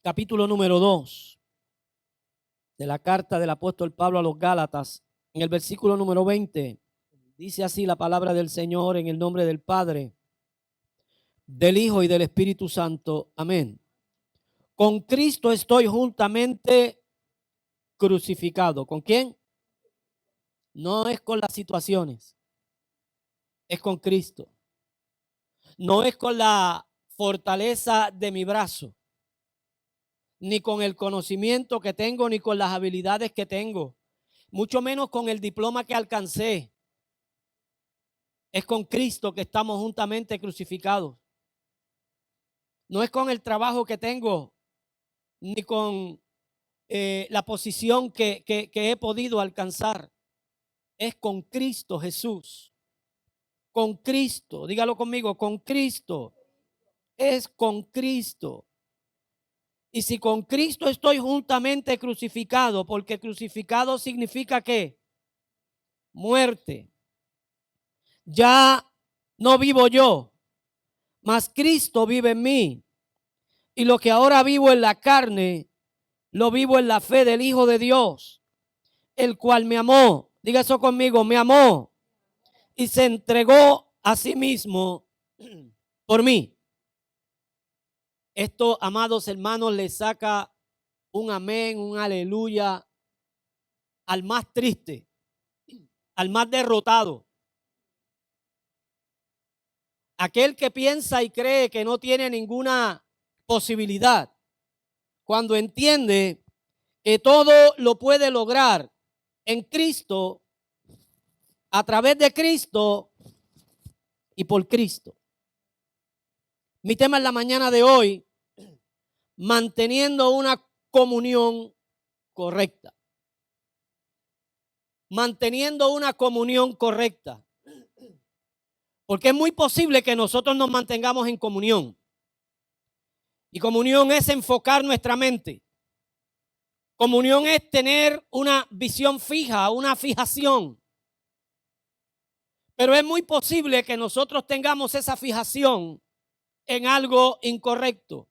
capítulo número 2 de la carta del apóstol Pablo a los Gálatas, en el versículo número 20, dice así la palabra del Señor: en el nombre del Padre, del Hijo y del Espíritu Santo. Amén. Con Cristo estoy juntamente crucificado. ¿Con quién? No es con las situaciones, es con Cristo. No es con la fortaleza de mi brazo, ni con el conocimiento que tengo, ni con las habilidades que tengo, mucho menos con el diploma que alcancé. Es con Cristo que estamos juntamente crucificados. No es con el trabajo que tengo, ni con la posición que he podido alcanzar. Es con Cristo Jesús. Con Cristo, dígalo conmigo, con Cristo. Es con Cristo. Y si con Cristo estoy juntamente crucificado, porque crucificado significa ¿qué? Muerte. Ya no vivo yo, mas Cristo vive en mí. Y lo que ahora vivo en la carne, lo vivo en la fe del Hijo de Dios, el cual me amó. Diga eso conmigo: me amó y se entregó a sí mismo por mí. Esto, amados hermanos, le saca un amén, un aleluya al más triste, al más derrotado. Aquel que piensa y cree que no tiene ninguna posibilidad, cuando entiende que todo lo puede lograr en Cristo, a través de Cristo y por Cristo. Mi tema en la mañana de hoy: manteniendo una comunión correcta. Manteniendo una comunión correcta. Porque es muy posible que nosotros nos mantengamos en comunión. Y comunión es enfocar nuestra mente. Comunión es tener una visión fija, una fijación. Pero es muy posible que nosotros tengamos esa fijación en algo incorrecto,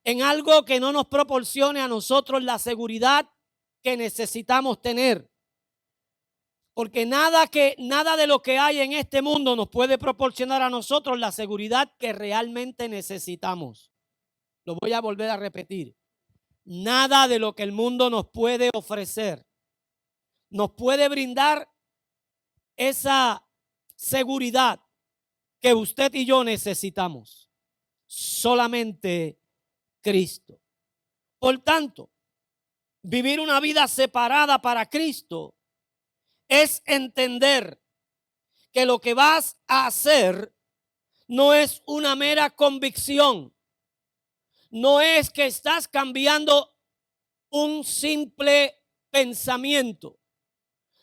en algo que no nos proporcione a nosotros la seguridad que necesitamos tener. Porque nada de lo que hay en este mundo nos puede proporcionar a nosotros la seguridad que realmente necesitamos. Lo voy a volver a repetir. Nada de lo que el mundo nos puede ofrecer nos puede brindar esa seguridad que usted y yo necesitamos. Solamente Cristo. Por tanto, vivir una vida separada para Cristo es entender que lo que vas a hacer no es una mera convicción. No es que estás cambiando un simple pensamiento.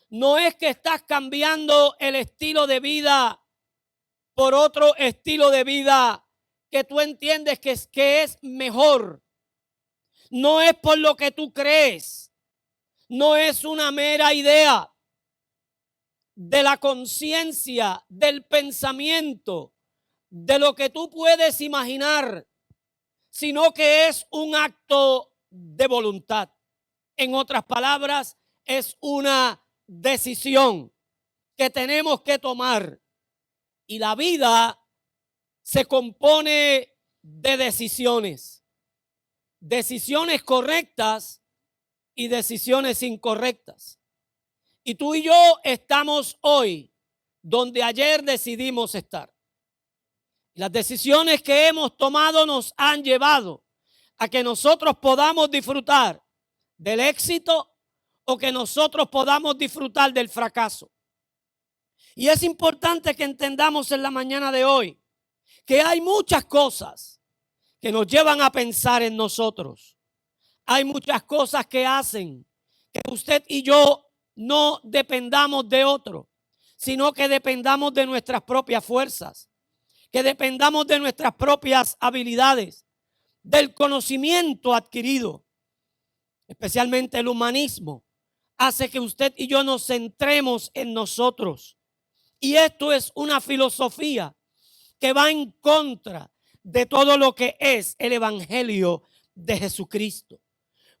No es que estás cambiando el estilo de vida por otro estilo de vida que tú entiendes que es mejor. No es por lo que tú crees. No es una mera idea de la conciencia, del pensamiento, de lo que tú puedes imaginar, sino que es un acto de voluntad. En otras palabras, es una decisión que tenemos que tomar. Y la vida se compone de decisiones. Decisiones correctas y decisiones incorrectas. Y tú y yo estamos hoy donde ayer decidimos estar. Las decisiones que hemos tomado nos han llevado a que nosotros podamos disfrutar del éxito o que nosotros podamos disfrutar del fracaso. Y es importante que entendamos en la mañana de hoy que hay muchas cosas que nos llevan a pensar en nosotros. Hay muchas cosas que hacen que usted y yo no dependamos de otro, sino que dependamos de nuestras propias fuerzas, que dependamos de nuestras propias habilidades, del conocimiento adquirido. Especialmente el humanismo hace que usted y yo nos centremos en nosotros. Y esto es una filosofía que va en contra de todo lo que es el evangelio de Jesucristo.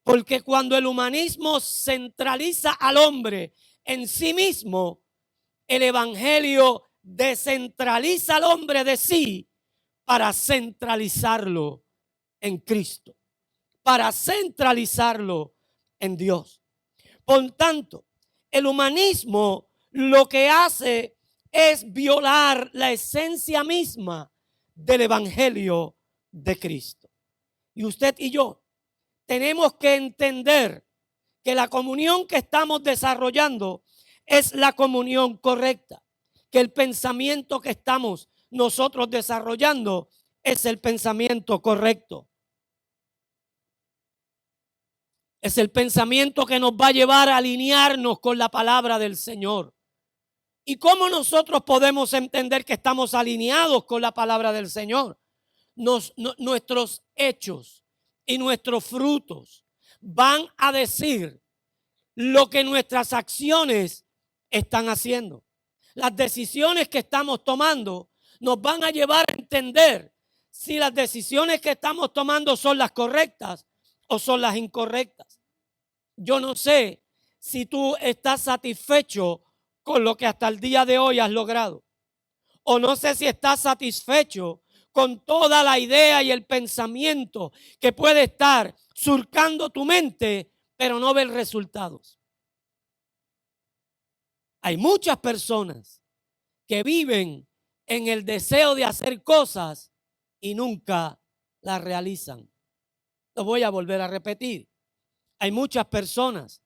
Porque cuando el humanismo centraliza al hombre en sí mismo, el evangelio descentraliza al hombre de sí para centralizarlo en Cristo, para centralizarlo en Dios. Por tanto, el humanismo lo que hace es violar la esencia misma del evangelio de Cristo. Y usted y yo tenemos que entender que la comunión que estamos desarrollando es la comunión correcta, que el pensamiento que estamos nosotros desarrollando es el pensamiento correcto. Es el pensamiento que nos va a llevar a alinearnos con la palabra del Señor. ¿Y cómo nosotros podemos entender que estamos alineados con la palabra del Señor? Nuestros hechos y nuestros frutos van a decir lo que nuestras acciones están haciendo. Las decisiones que estamos tomando nos van a llevar a entender si las decisiones que estamos tomando son las correctas o son las incorrectas. Yo no sé si tú estás satisfecho con lo que hasta el día de hoy has logrado. O no sé si estás satisfecho con toda la idea y el pensamiento que puede estar surcando tu mente, pero no ver resultados. Hay muchas personas que viven en el deseo de hacer cosas y nunca las realizan. Lo voy a volver a repetir. Hay muchas personas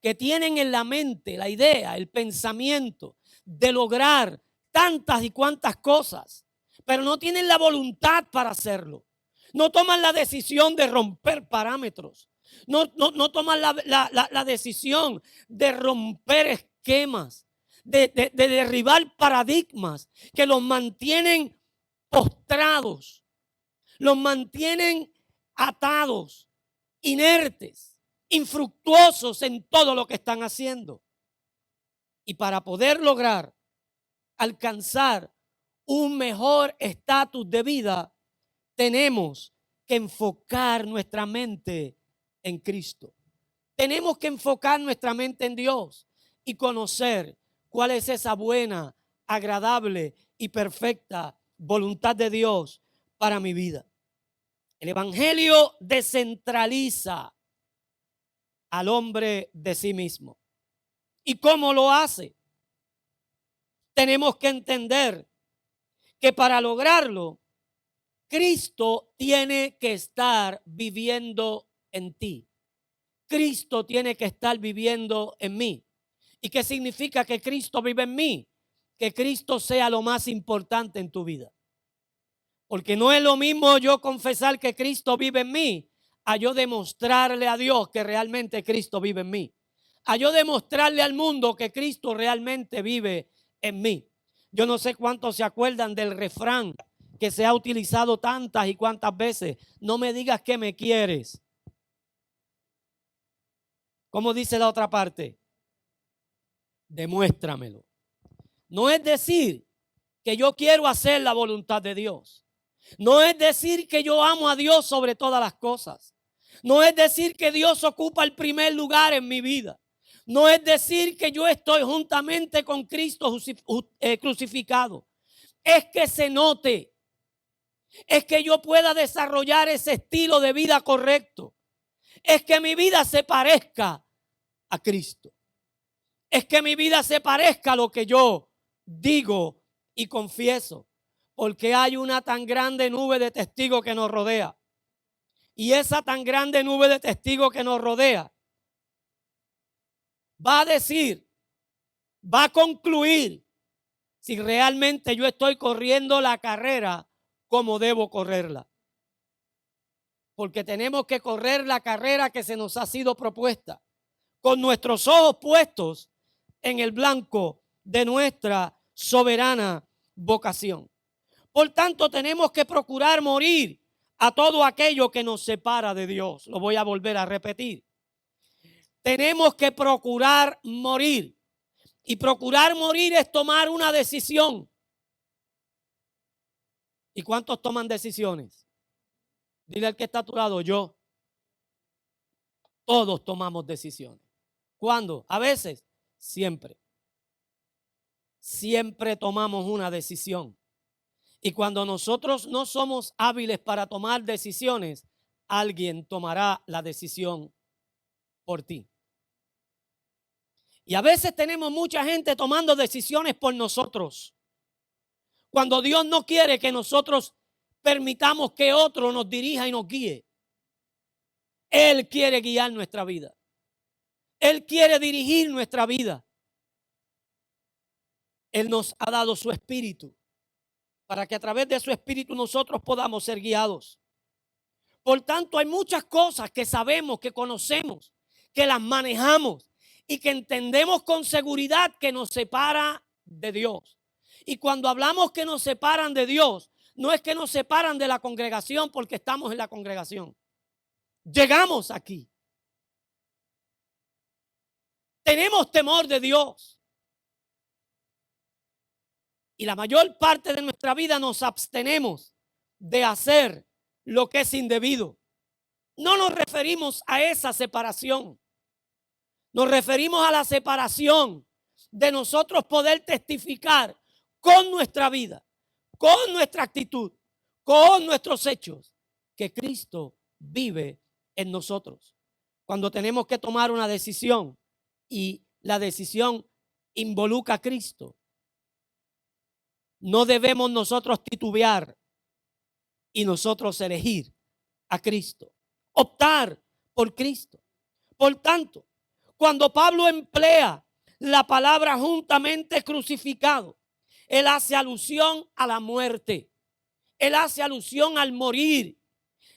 que tienen en la mente la idea, el pensamiento de lograr tantas y cuantas cosas, pero no tienen la voluntad para hacerlo. No toman la decisión de romper parámetros. No toman la decisión de romper esquemas, de derribar paradigmas que los mantienen postrados, los mantienen atados, inertes, infructuosos en todo lo que están haciendo. Y para poder lograr alcanzar un mejor estatus de vida, tenemos que enfocar nuestra mente en Cristo. Tenemos que enfocar nuestra mente en Dios y conocer cuál es esa buena, agradable y perfecta voluntad de Dios para mi vida. El evangelio descentraliza al hombre de sí mismo. ¿Y cómo lo hace? Tenemos que entender que para lograrlo, Cristo tiene que estar viviendo en ti. Cristo tiene que estar viviendo en mí. ¿Y qué significa que Cristo vive en mí? Que Cristo sea lo más importante en tu vida. Porque no es lo mismo yo confesar que Cristo vive en mí, a yo demostrarle a Dios que realmente Cristo vive en mí. A yo demostrarle al mundo que Cristo realmente vive en mí. Yo no sé cuántos se acuerdan del refrán que se ha utilizado tantas y cuantas veces. No me digas que me quieres. ¿Cómo dice la otra parte? Demuéstramelo. No es decir que yo quiero hacer la voluntad de Dios. No es decir que yo amo a Dios sobre todas las cosas. No es decir que Dios ocupa el primer lugar en mi vida. No es decir que yo estoy juntamente con Cristo crucificado. Es que se note. Es que yo pueda desarrollar ese estilo de vida correcto. Es que mi vida se parezca a Cristo. Es que mi vida se parezca a lo que yo digo y confieso. Porque hay una tan grande nube de testigos que nos rodea. Y esa tan grande nube de testigos que nos rodea va a decir, va a concluir si realmente yo estoy corriendo la carrera como debo correrla. Porque tenemos que correr la carrera que se nos ha sido propuesta, con nuestros ojos puestos en el blanco de nuestra soberana vocación. Por tanto, tenemos que procurar morir a todo aquello que nos separa de Dios. Lo voy a volver a repetir. Tenemos que procurar morir. Y procurar morir es tomar una decisión. ¿Y cuántos toman decisiones? Dile al que está a tu lado, yo. Todos tomamos decisiones. ¿Cuándo? A veces, siempre. Siempre tomamos una decisión. Y cuando nosotros no somos hábiles para tomar decisiones, alguien tomará la decisión por ti. Y a veces tenemos mucha gente tomando decisiones por nosotros, cuando Dios no quiere que nosotros permitamos que otro nos dirija y nos guíe. Él quiere guiar nuestra vida. Él quiere dirigir nuestra vida. Él nos ha dado su espíritu para que a través de su espíritu nosotros podamos ser guiados. Por tanto, hay muchas cosas que sabemos, que conocemos, que las manejamos y que entendemos con seguridad que nos separa de Dios. Y cuando hablamos que nos separan de Dios, no es que nos separan de la congregación porque estamos en la congregación. Llegamos aquí. Tenemos temor de Dios. Y la mayor parte de nuestra vida nos abstenemos de hacer lo que es indebido. No nos referimos a esa separación. Nos referimos a la separación de nosotros poder testificar con nuestra vida, con nuestra actitud, con nuestros hechos, que Cristo vive en nosotros. Cuando tenemos que tomar una decisión y la decisión involucra a Cristo, no debemos nosotros titubear y nosotros elegir a Cristo, optar por Cristo. Por tanto, cuando Pablo emplea la palabra juntamente crucificado, él hace alusión a la muerte, él hace alusión al morir,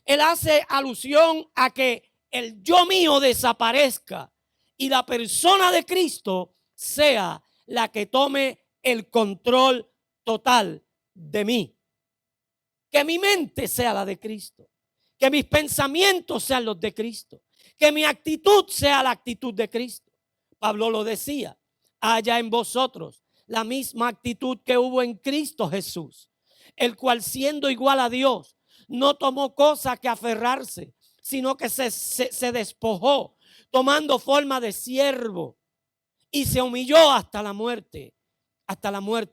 él hace alusión a que el yo mío desaparezca y la persona de Cristo sea la que tome el control total de mí. Que mi mente sea la de Cristo, que mis pensamientos sean los de Cristo, que mi actitud sea la actitud de Cristo. Pablo lo decía: haya en vosotros la misma actitud que hubo en Cristo Jesús, el cual siendo igual a Dios, no tomó cosa que aferrarse, sino que se despojó, tomando forma de siervo, y se humilló hasta la muerte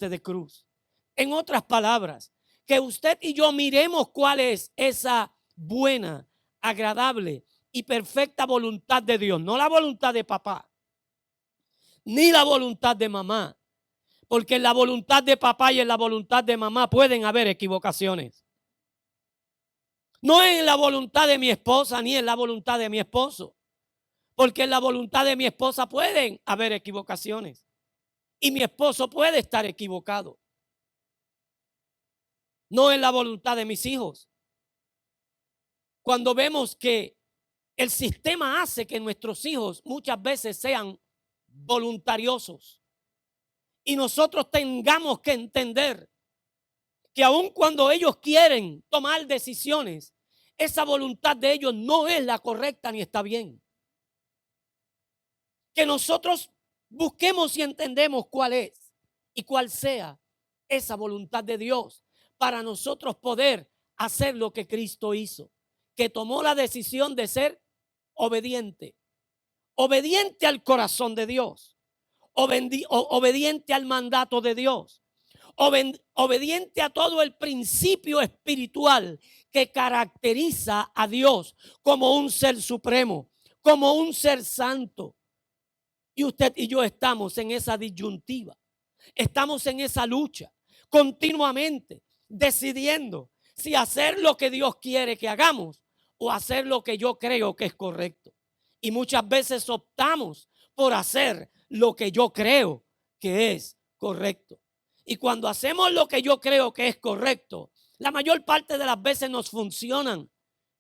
de cruz. En otras palabras, que usted y yo miremos cuál es esa buena, agradable y perfecta voluntad de Dios. No la voluntad de papá, ni la voluntad de mamá. Porque en la voluntad de papá y en la voluntad de mamá pueden haber equivocaciones. No es en la voluntad de mi esposa ni en la voluntad de mi esposo. Porque en la voluntad de mi esposa pueden haber equivocaciones. Y mi esposo puede estar equivocado. No es la voluntad de mis hijos. Cuando vemos que el sistema hace que nuestros hijos muchas veces sean voluntariosos y nosotros tengamos que entender que aun cuando ellos quieren tomar decisiones, esa voluntad de ellos no es la correcta ni está bien. Que nosotros busquemos y entendemos cuál es y cuál sea esa voluntad de Dios para nosotros poder hacer lo que Cristo hizo, que tomó la decisión de ser obediente, obediente al corazón de Dios, obediente al mandato de Dios, obediente a todo el principio espiritual que caracteriza a Dios como un ser supremo, como un ser santo. Y usted y yo estamos en esa disyuntiva, estamos en esa lucha continuamente, decidiendo si hacer lo que Dios quiere que hagamos o hacer lo que yo creo que es correcto. Y muchas veces optamos por hacer lo que yo creo que es correcto. Y cuando hacemos lo que yo creo que es correcto, la mayor parte de las veces nos funcionan,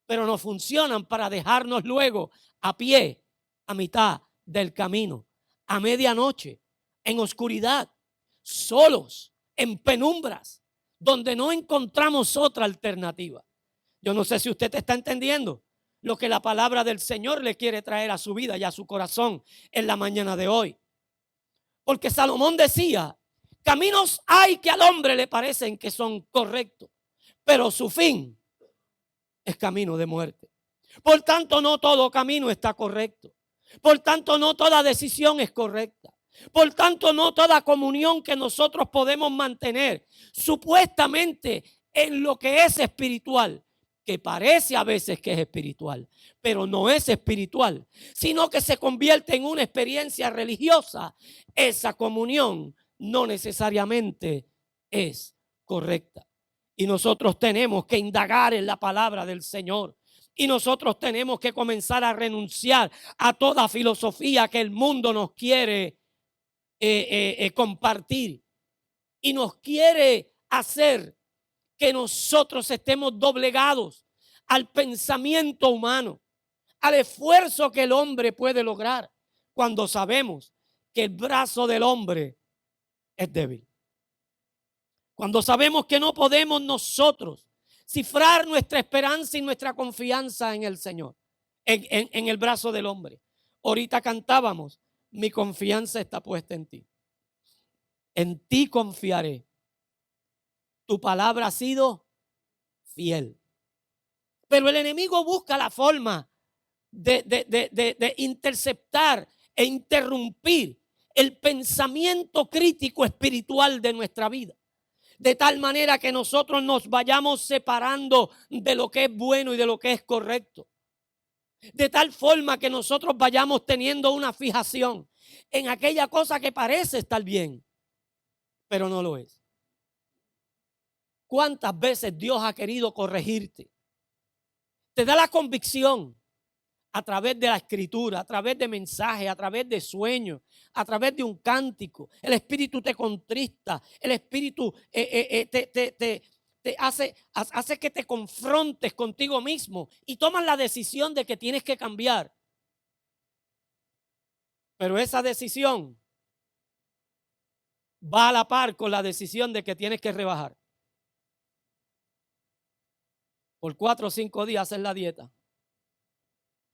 pero no funcionan para dejarnos luego a pie, a mitad del camino, a medianoche, en oscuridad, solos, en penumbras, donde no encontramos otra alternativa. Yo no sé si usted está entendiendo lo que la palabra del Señor le quiere traer a su vida y a su corazón en la mañana de hoy. Porque Salomón decía: caminos hay que al hombre le parecen que son correctos, pero su fin es camino de muerte. Por tanto, no todo camino está correcto. Por tanto, no toda decisión es correcta. Por tanto, no toda comunión que nosotros podemos mantener supuestamente en lo que es espiritual, que parece a veces que es espiritual, pero no es espiritual, sino que se convierte en una experiencia religiosa. Esa comunión no necesariamente es correcta. Y nosotros tenemos que indagar en la palabra del Señor. Y nosotros tenemos que comenzar a renunciar a toda filosofía que el mundo nos quiere compartir. Y nos quiere hacer que nosotros estemos doblegados al pensamiento humano, al esfuerzo que el hombre puede lograr, cuando sabemos que el brazo del hombre es débil. Cuando sabemos que no podemos nosotros cifrar nuestra esperanza y nuestra confianza en el Señor, en el brazo del hombre. Ahorita cantábamos, mi confianza está puesta en ti. En ti confiaré. Tu palabra ha sido fiel. Pero el enemigo busca la forma de interceptar e interrumpir el pensamiento crítico espiritual de nuestra vida. De tal manera que nosotros nos vayamos separando de lo que es bueno y de lo que es correcto. De tal forma que nosotros vayamos teniendo una fijación en aquella cosa que parece estar bien, pero no lo es. ¿Cuántas veces Dios ha querido corregirte? Te da la convicción a través de la escritura, a través de mensajes, a través de sueños, a través de un cántico. El Espíritu te contrista, el Espíritu te hace que te confrontes contigo mismo y tomas la decisión de que tienes que cambiar. Pero esa decisión va a la par con la decisión de que tienes que rebajar. Por 4 o 5 días haces la dieta.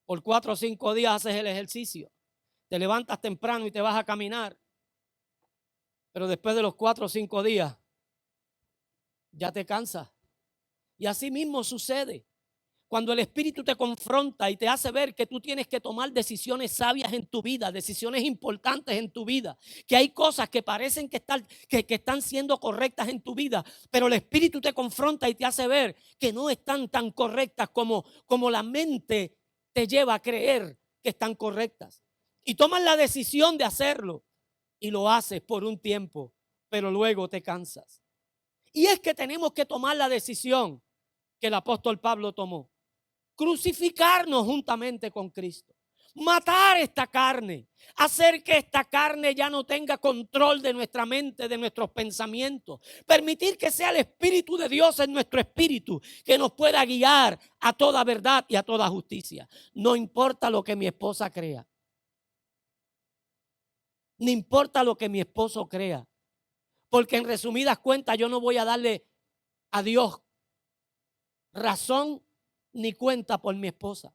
Por 4 o 5 días haces el ejercicio. Te levantas temprano y te vas a caminar. Pero después de los 4 o 5 días, ya te cansas. Y así mismo sucede. Cuando el Espíritu te confronta y te hace ver que tú tienes que tomar decisiones sabias en tu vida, decisiones importantes en tu vida, que hay cosas que parecen que están siendo correctas en tu vida, pero el Espíritu te confronta y te hace ver que no están tan correctas como la mente te lleva a creer que están correctas. Y tomas la decisión de hacerlo y lo haces por un tiempo, pero luego te cansas. Y es que tenemos que tomar la decisión que el apóstol Pablo tomó. Crucificarnos juntamente con Cristo. Matar esta carne. Hacer que esta carne ya no tenga control de nuestra mente, de nuestros pensamientos. Permitir que sea el Espíritu de Dios en nuestro espíritu que nos pueda guiar a toda verdad y a toda justicia. No importa lo que mi esposa crea. No importa lo que mi esposo crea. Porque en resumidas cuentas yo no voy a darle a Dios razón ni cuenta por mi esposa.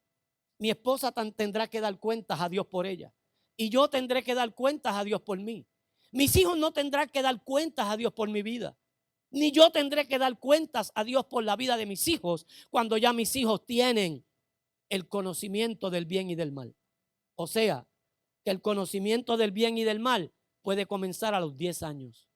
Mi esposa tendrá que dar cuentas a Dios por ella. Y yo tendré que dar cuentas a Dios por mí. Mis hijos no tendrán que dar cuentas a Dios por mi vida. Ni yo tendré que dar cuentas a Dios por la vida de mis hijos cuando ya mis hijos tienen el conocimiento del bien y del mal. O sea, que el conocimiento del bien y del mal puede comenzar a los 10 años.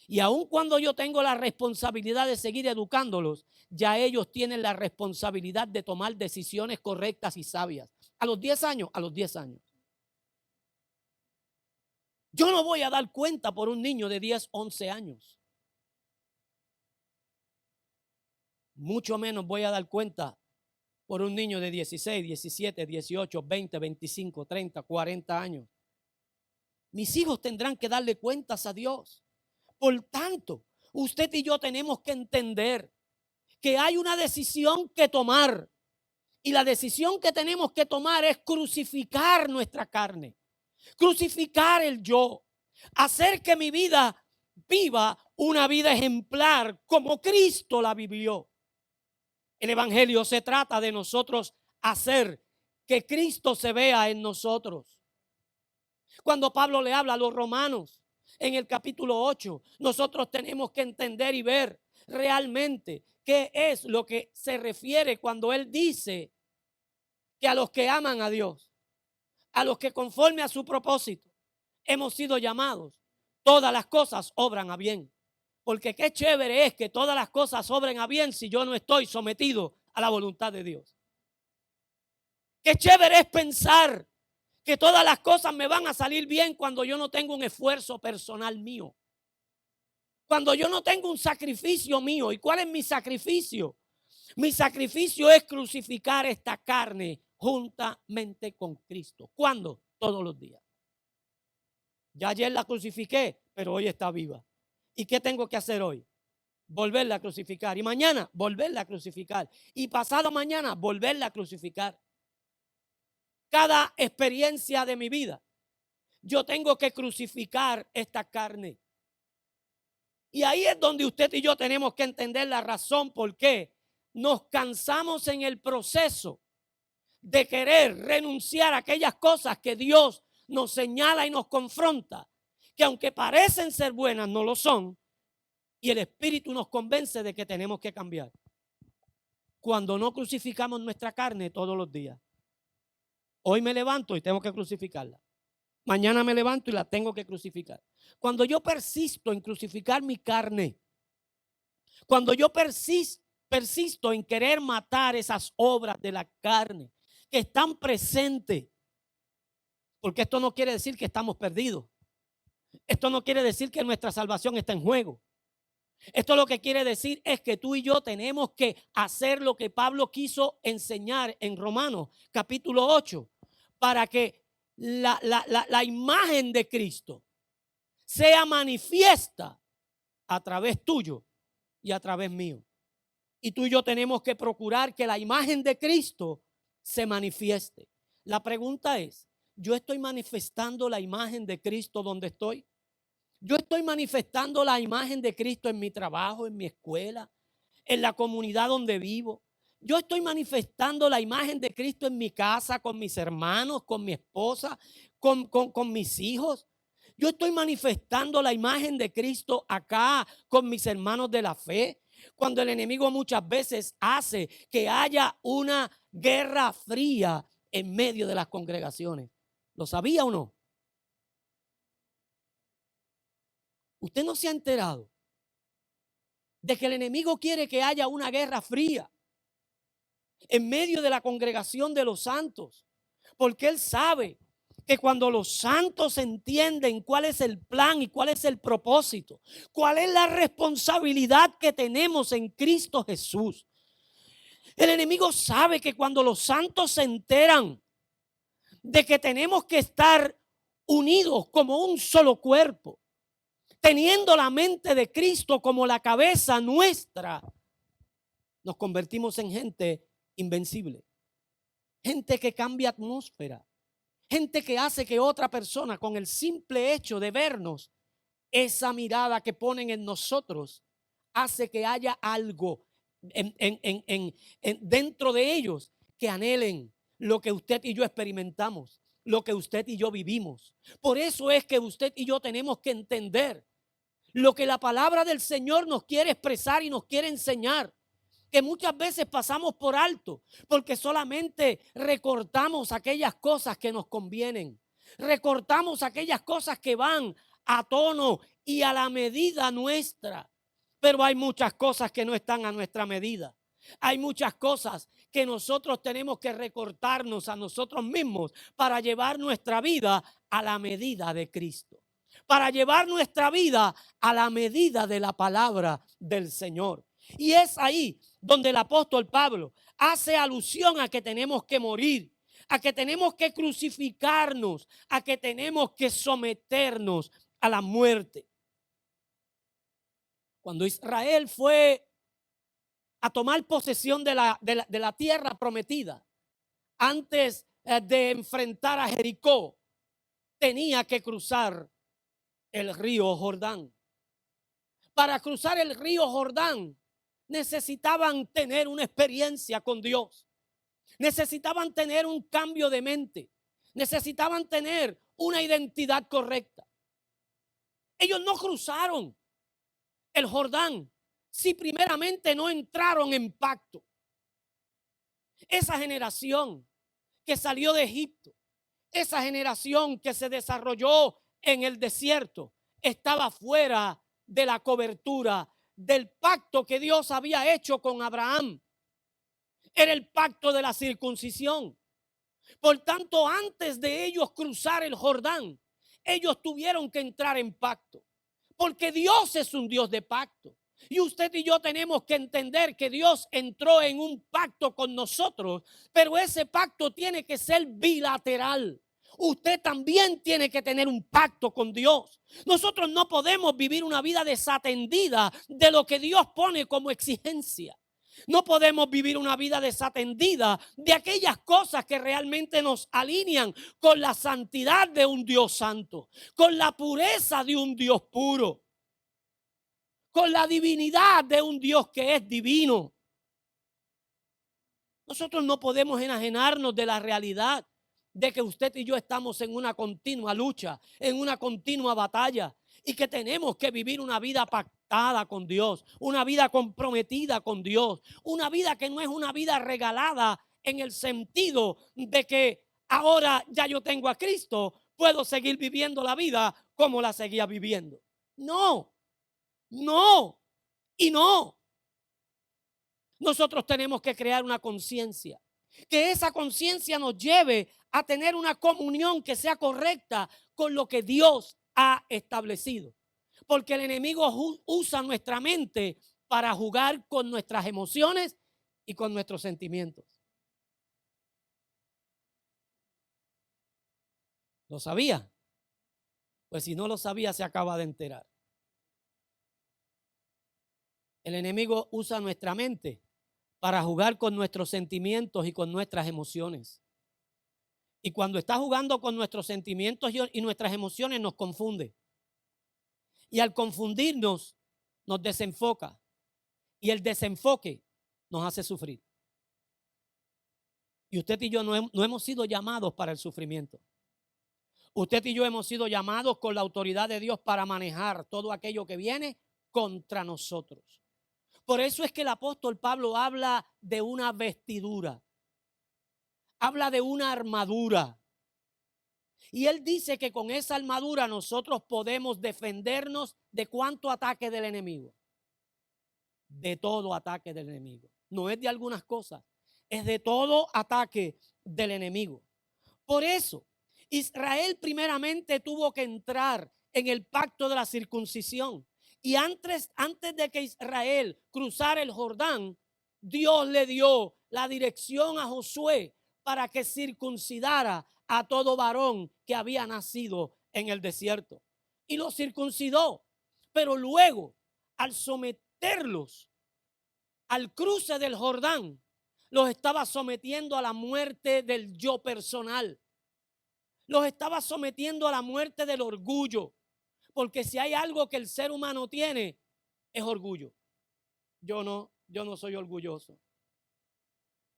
Y aun cuando yo tengo la responsabilidad de seguir educándolos, ya ellos tienen la responsabilidad de tomar decisiones correctas y sabias. A los 10 años, a los 10 años. Yo no voy a dar cuenta por un niño de 10, 11 años. Mucho menos voy a dar cuenta por un niño de 16, 17, 18, 20, 25, 30, 40 años. Mis hijos tendrán que darle cuentas a Dios. Por tanto, usted y yo tenemos que entender que hay una decisión que tomar. Y la decisión que tenemos que tomar es crucificar nuestra carne. Crucificar el yo. Hacer que mi vida viva una vida ejemplar como Cristo la vivió. El evangelio se trata de nosotros hacer que Cristo se vea en nosotros. Cuando Pablo le habla a los romanos en el capítulo 8, nosotros tenemos que entender y ver realmente qué es lo que se refiere cuando él dice que a los que aman a Dios, a los que conforme a su propósito hemos sido llamados, todas las cosas obran a bien. Porque qué chévere es que todas las cosas obren a bien si yo no estoy sometido a la voluntad de Dios. Qué chévere es pensar que todas las cosas me van a salir bien cuando yo no tengo un esfuerzo personal mío. Cuando yo no tengo un sacrificio mío. ¿Y cuál es mi sacrificio? Mi sacrificio es crucificar esta carne juntamente con Cristo. ¿Cuándo? Todos los días. Ya ayer la crucifiqué, pero hoy está viva. ¿Y qué tengo que hacer hoy? Volverla a crucificar. Y mañana, volverla a crucificar. Y pasado mañana, volverla a crucificar. Cada experiencia de mi vida, yo tengo que crucificar esta carne. Y ahí es donde usted y yo tenemos que entender la razón por qué nos cansamos en el proceso de querer renunciar a aquellas cosas que Dios nos señala y nos confronta, que aunque parecen ser buenas, no lo son, y el Espíritu nos convence de que tenemos que cambiar. Cuando no crucificamos nuestra carne todos los días. Hoy me levanto y tengo que crucificarla. Mañana me levanto y la tengo que crucificar. Cuando yo persisto en crucificar mi carne, cuando yo persisto en querer matar esas obras de la carne que están presentes, porque esto no quiere decir que estamos perdidos. Esto no quiere decir que nuestra salvación está en juego. Esto lo que quiere decir es que tú y yo tenemos que hacer lo que Pablo quiso enseñar en Romanos capítulo 8, para que la imagen de Cristo sea manifiesta a través tuyo y a través mío. Y tú y yo tenemos que procurar que la imagen de Cristo se manifieste. La pregunta es, ¿yo estoy manifestando la imagen de Cristo donde estoy? Yo estoy manifestando la imagen de Cristo en mi trabajo, en mi escuela, en la comunidad donde vivo. Yo estoy manifestando la imagen de Cristo en mi casa, con mis hermanos, con mi esposa, con mis hijos. Yo estoy manifestando la imagen de Cristo acá con mis hermanos de la fe. Cuando el enemigo muchas veces hace que haya una guerra fría en medio de las congregaciones. ¿Lo sabía o no? Usted no se ha enterado de que el enemigo quiere que haya una guerra fría en medio de la congregación de los santos, porque él sabe que cuando los santos entienden cuál es el plan y cuál es el propósito, cuál es la responsabilidad que tenemos en Cristo Jesús, el enemigo sabe que cuando los santos se enteran de que tenemos que estar unidos como un solo cuerpo, teniendo la mente de Cristo como la cabeza nuestra, nos convertimos en gente invencible. Gente que cambia atmósfera. Gente que hace que otra persona, con el simple hecho de vernos, esa mirada que ponen en nosotros, hace que haya algo dentro de ellos que anhelen lo que usted y yo experimentamos, lo que usted y yo vivimos. Por eso es que usted y yo tenemos que entender lo que la palabra del Señor nos quiere expresar y nos quiere enseñar, que muchas veces pasamos por alto porque solamente recortamos aquellas cosas que nos convienen, recortamos aquellas cosas que van a tono y a la medida nuestra, pero hay muchas cosas que no están a nuestra medida. Hay muchas cosas que nosotros tenemos que recortarnos a nosotros mismos para llevar nuestra vida a la medida de Cristo, para llevar nuestra vida a la medida de la palabra del Señor. Y es ahí donde el apóstol Pablo hace alusión a que tenemos que morir, a que tenemos que crucificarnos, a que tenemos que someternos a la muerte. Cuando Israel fue a tomar posesión de la tierra prometida, antes de enfrentar a Jericó, tenía que cruzar el río Jordán. Para cruzar el río Jordán necesitaban tener una experiencia con Dios. Necesitaban tener un cambio de mente. Necesitaban tener una identidad correcta. Ellos no cruzaron el Jordán si primeramente no entraron en pacto. Esa generación que salió de Egipto, esa generación que se desarrolló en el desierto, estaba fuera de la cobertura del pacto que Dios había hecho con Abraham. Era el pacto de la circuncisión. Por tanto, antes de ellos cruzar el Jordán, ellos tuvieron que entrar en pacto, porque Dios es un Dios de pacto. Y usted y yo tenemos que entender que Dios entró en un pacto con nosotros, pero ese pacto tiene que ser bilateral. Usted también tiene que tener un pacto con Dios. Nosotros no podemos vivir una vida desatendida de lo que Dios pone como exigencia. No podemos vivir una vida desatendida de aquellas cosas que realmente nos alinean con la santidad de un Dios santo, con la pureza de un Dios puro, con la divinidad de un Dios que es divino. Nosotros no podemos enajenarnos de la realidad de que usted y yo estamos en una continua lucha, en una continua batalla, y que tenemos que vivir una vida pactada con Dios, una vida comprometida con Dios, una vida que no es una vida regalada en el sentido de que ahora ya yo tengo a Cristo, puedo seguir viviendo la vida como la seguía viviendo. No, no y no. Nosotros tenemos que crear una conciencia, que esa conciencia nos lleve a tener una comunión que sea correcta con lo que Dios ha establecido. Porque el enemigo usa nuestra mente para jugar con nuestras emociones y con nuestros sentimientos. ¿Lo sabía? Pues si no lo sabía, se acaba de enterar. El enemigo usa nuestra mente para jugar con nuestros sentimientos y con nuestras emociones. Y cuando está jugando con nuestros sentimientos y nuestras emociones, nos confunde. Y al confundirnos, nos desenfoca. Y el desenfoque nos hace sufrir. Y usted y yo no hemos sido llamados para el sufrimiento. Usted y yo hemos sido llamados con la autoridad de Dios para manejar todo aquello que viene contra nosotros. Por eso es que el apóstol Pablo habla de una vestidura. Habla de una armadura. Y él dice que con esa armadura nosotros podemos defendernos de cuánto ataque del enemigo. De todo ataque del enemigo. No es de algunas cosas, es de todo ataque del enemigo. Por eso, Israel primeramente tuvo que entrar en el pacto de la circuncisión. Y antes de que Israel cruzara el Jordán, Dios le dio la dirección a Josué para que circuncidara a todo varón que había nacido en el desierto. Y lo circuncidó. Pero luego, al someterlos al cruce del Jordán, los estaba sometiendo a la muerte del yo personal. Los estaba sometiendo a la muerte del orgullo. Porque si hay algo que el ser humano tiene, es orgullo. Yo no soy orgulloso.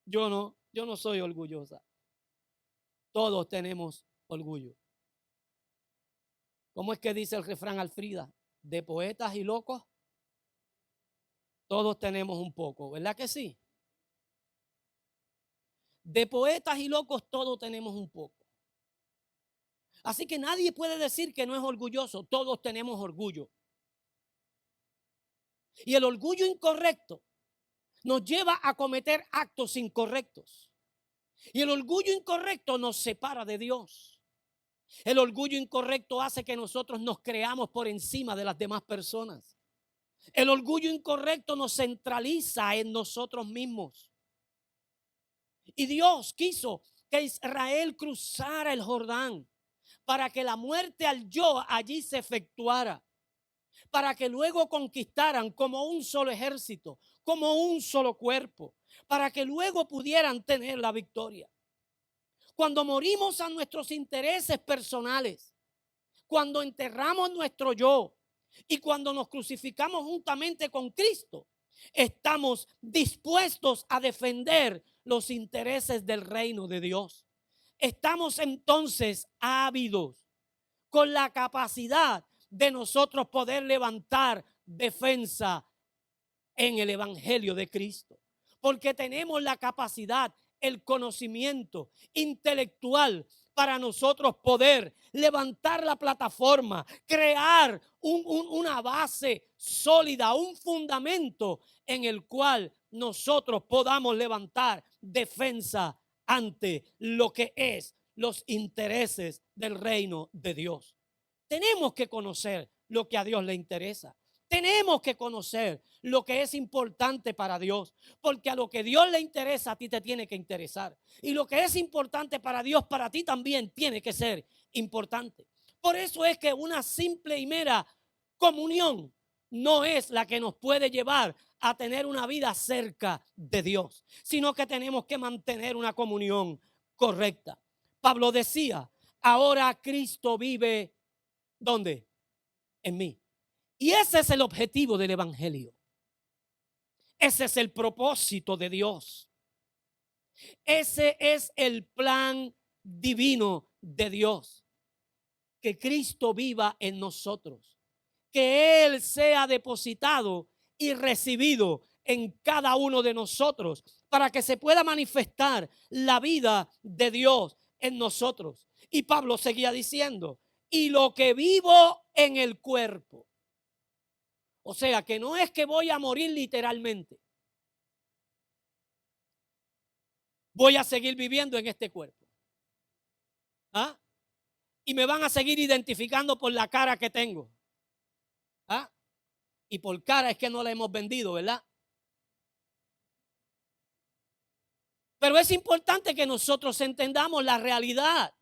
Yo no soy orgullosa. Todos tenemos orgullo. ¿Cómo es que dice el refrán, Alfrida? De poetas y locos, todos tenemos un poco, ¿verdad que sí? De poetas y locos todos tenemos un poco. Así que nadie puede decir que no es orgulloso, todos tenemos orgullo. Y el orgullo incorrecto nos lleva a cometer actos incorrectos. Y el orgullo incorrecto nos separa de Dios. El orgullo incorrecto hace que nosotros nos creamos por encima de las demás personas. El orgullo incorrecto nos centraliza en nosotros mismos. Y Dios quiso que Israel cruzara el Jordán para que la muerte al yo allí se efectuara, para que luego conquistaran como un solo ejército, como un solo cuerpo, para que luego pudieran tener la victoria. Cuando morimos a nuestros intereses personales, cuando enterramos nuestro yo y cuando nos crucificamos juntamente con Cristo, estamos dispuestos a defender los intereses del reino de Dios. Estamos entonces ávidos con la capacidad de nosotros poder levantar defensa en el evangelio de Cristo, porque tenemos la capacidad el conocimiento intelectual para nosotros poder levantar la plataforma, crear una base sólida, un fundamento en el cual nosotros podamos levantar defensa ante lo que es los intereses del reino de Dios. Tenemos que conocer lo que a Dios le interesa. Tenemos que conocer lo que es importante para Dios, porque a lo que Dios le interesa a ti te tiene que interesar. Y lo que es importante para Dios, para ti también tiene que ser importante. Por eso es que una simple y mera comunión no es la que nos puede llevar a tener una vida cerca de Dios, sino que tenemos que mantener una comunión correcta. Pablo decía, ahora Cristo vive, ¿dónde? En mí. Y ese es el objetivo del evangelio. Ese es el propósito de Dios. Ese es el plan divino de Dios. Que Cristo viva en nosotros. Que Él sea depositado y recibido en cada uno de nosotros para que se pueda manifestar la vida de Dios en nosotros. Y Pablo seguía diciendo, y lo que vivo en el cuerpo. O sea, que no es que voy a morir literalmente. Voy a seguir viviendo en este cuerpo. ¿Ah? Y me van a seguir identificando por la cara que tengo. ¿Ah? Y por cara es que no la hemos vendido, ¿verdad? Pero es importante que nosotros entendamos la realidad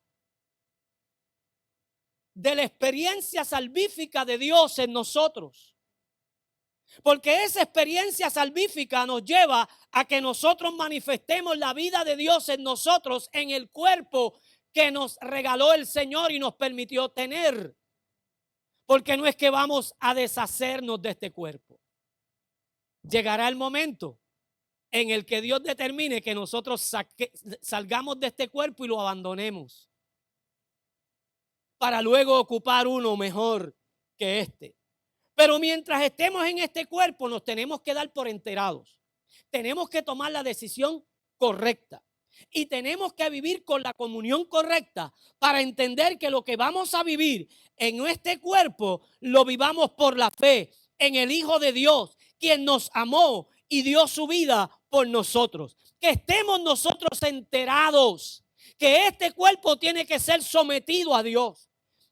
de la experiencia salvífica de Dios en nosotros. Porque esa experiencia salvífica nos lleva a que nosotros manifestemos la vida de Dios en nosotros, en el cuerpo que nos regaló el Señor y nos permitió tener. Porque no es que vamos a deshacernos de este cuerpo. Llegará el momento en el que Dios determine que nosotros salgamos de este cuerpo y lo abandonemos, para luego ocupar uno mejor que este. Pero mientras estemos en este cuerpo nos tenemos que dar por enterados. Tenemos que tomar la decisión correcta. Y tenemos que vivir con la comunión correcta para entender que lo que vamos a vivir en este cuerpo lo vivamos por la fe en el Hijo de Dios, quien nos amó y dio su vida por nosotros. Que estemos nosotros enterados que este cuerpo tiene que ser sometido a Dios.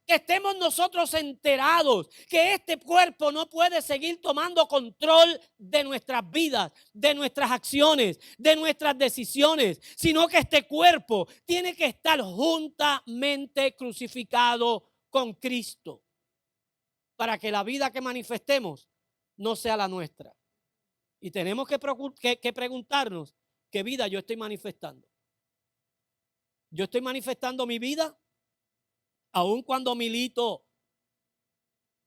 Que estemos nosotros enterados que este cuerpo no puede seguir tomando control de nuestras vidas, de nuestras acciones, de nuestras decisiones, sino que este cuerpo tiene que estar juntamente crucificado con Cristo para que la vida que manifestemos no sea la nuestra. Y tenemos que preguntarnos, ¿qué vida yo estoy manifestando? ¿Yo estoy manifestando mi vida? Aun cuando milito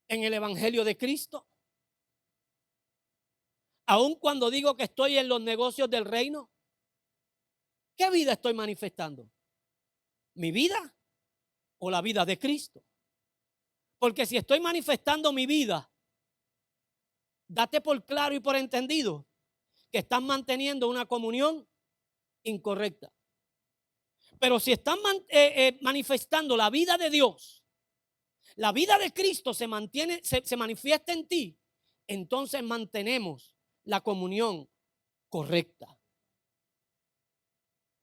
en el evangelio de Cristo, aun cuando digo que estoy en los negocios del reino, ¿qué vida estoy manifestando? ¿Mi vida o la vida de Cristo? Porque si estoy manifestando mi vida, date por claro y por entendido que están manteniendo una comunión incorrecta. Pero si están manifestando la vida de Dios, la vida de Cristo se manifiesta en ti, entonces mantenemos la comunión correcta.